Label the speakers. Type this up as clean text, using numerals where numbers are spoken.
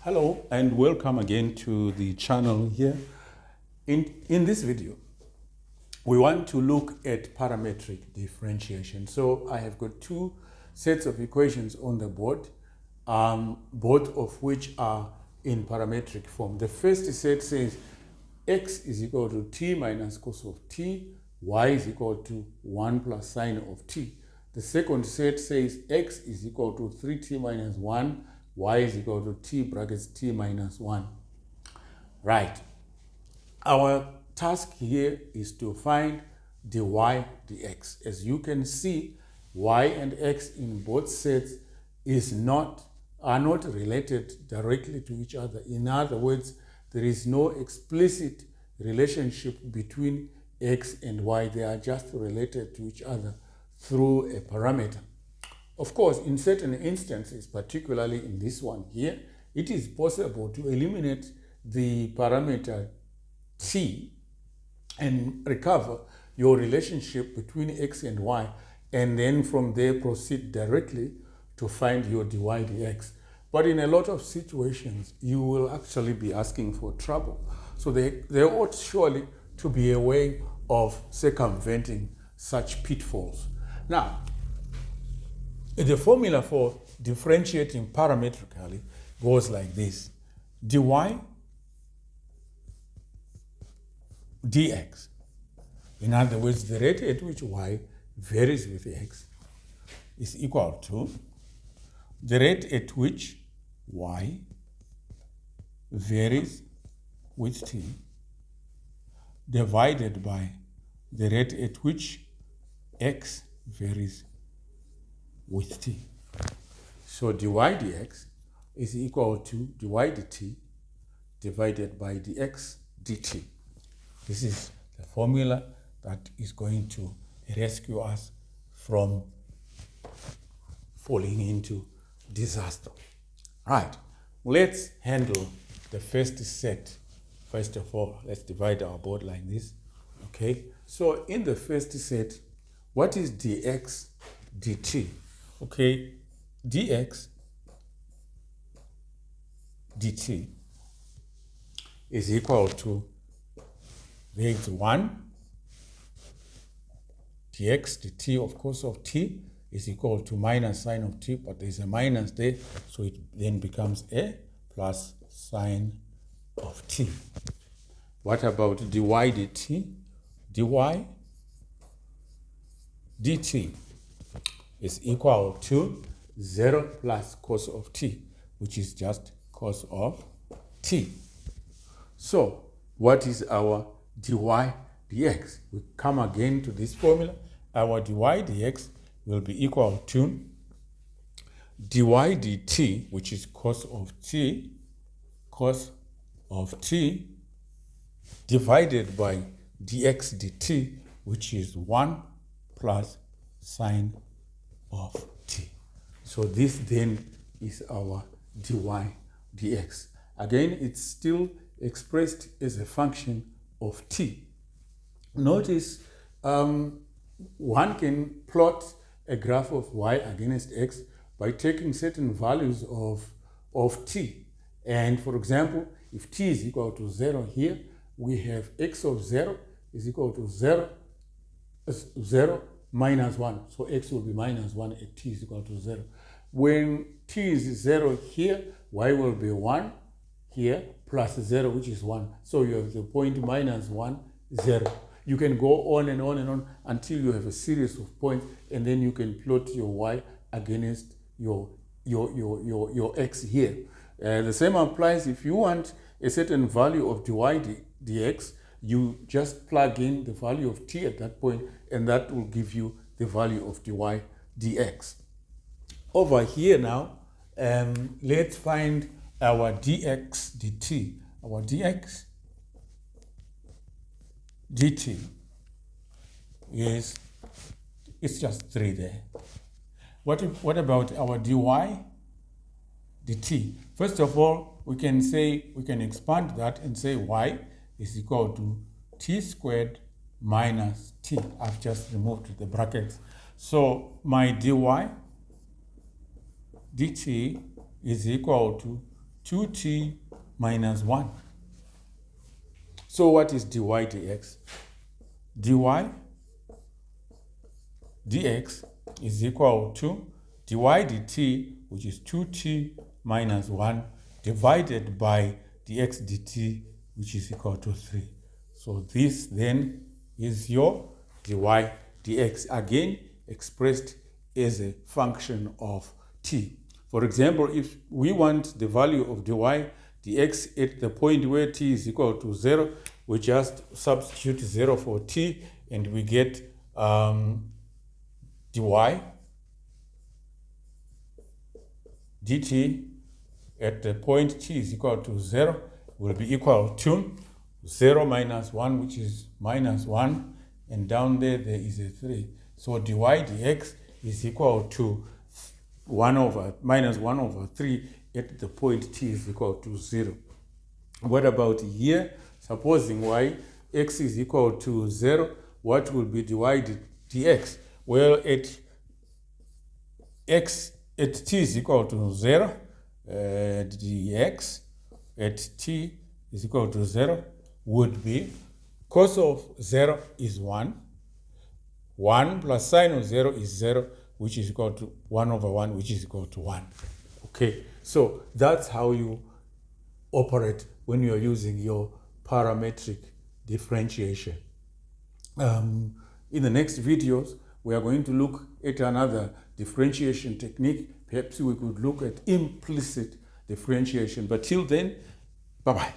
Speaker 1: Hello and welcome again to the channel here. In this video, we want to look at parametric differentiation. So I have got two sets of equations on the board, both of which are in parametric form. The first set says x is equal to t minus cos of t, y is equal to 1 plus sine of t. The second set says x is equal to 3t minus 1, y is equal to t brackets t minus 1. Right. Our task here is to find dy dx. As you can see, y and x in both sets are not related directly to each other. In other words, there is no explicit relationship between x and y. They are just related to each other through a parameter. Of course, in certain instances, particularly in this one here, it is possible to eliminate the parameter t and recover your relationship between x and y, and then from there proceed directly to find your dy dx. But in a lot of situations, you will actually be asking for trouble. So there ought surely to be a way of circumventing such pitfalls. Now, the formula for differentiating parametrically goes like this. Dy dx. In other words, the rate at which y varies with x is equal to the rate at which y varies with t divided by the rate at which x varies with t. So dy dx is equal to dy dt divided by dx dt. This is the formula that is going to rescue us from falling into disaster. Right, let's handle the first set. First of all, let's divide our board like this. Okay, so in the first set, what is dx dt? Okay, dx dt is equal to, there's 1, dx dt of course of t is equal to minus sine of t, but there's a minus there, so it then becomes a plus sine of t. What about dy dt? Dy dt is equal to 0 plus cos of t, which is just cos of t. So what is our dy dx? We come again to this formula. Our dy dx will be equal to dy dt, which is cos of t, divided by dx dt, which is 1 plus sine of t. So this then is our dy dx. Again, it's still expressed as a function of t. Notice one can plot a graph of y against x by taking certain values of t. And for example, if t is equal to 0 here, we have x of 0 is equal to 0 minus 1. So x will be minus 1 at t is equal to 0. When t is 0 here, y will be 1 here plus 0, which is 1. So you have the point minus 1, 0. You can go on and on and on until you have a series of points, and then you can plot your y against your x here. The same applies if you want a certain value of dy dx. You just plug in the value of t at that point, and that will give you the value of dy dx. Over here now, let's find our dx dt. Our dx dt it's just 3 there. What about our dy dt? First of all, we can expand that and say y is equal to t squared minus t. I've just removed the brackets. So my dy dt is equal to 2t minus 1. So what is dy dx? Dy dx is equal to dy dt, which is 2t minus 1, divided by dx dt, which is equal to 3. So this then is your dy dx, again expressed as a function of t. For example, if we want the value of dy dx at the point where t is equal to 0, we just substitute 0 for t, and we get dy dt at the point t is equal to 0 will be equal to 0 minus 1, which is minus 1, and down there is a 3. So dy dx is equal to minus 1 over 3 at the point t is equal to 0. What about here? Supposing x is equal to 0, what will be dy dx? Well, at t is equal to 0, dx at t is equal to 0 would be cos of 0 is 1. 1 plus sine of 0 is 0, which is equal to 1 over 1, which is equal to 1. Okay, so that's how you operate when you're using your parametric differentiation. In the next videos, we are going to look at another differentiation technique. Perhaps we could look at implicit differentiation. But till then, bye-bye.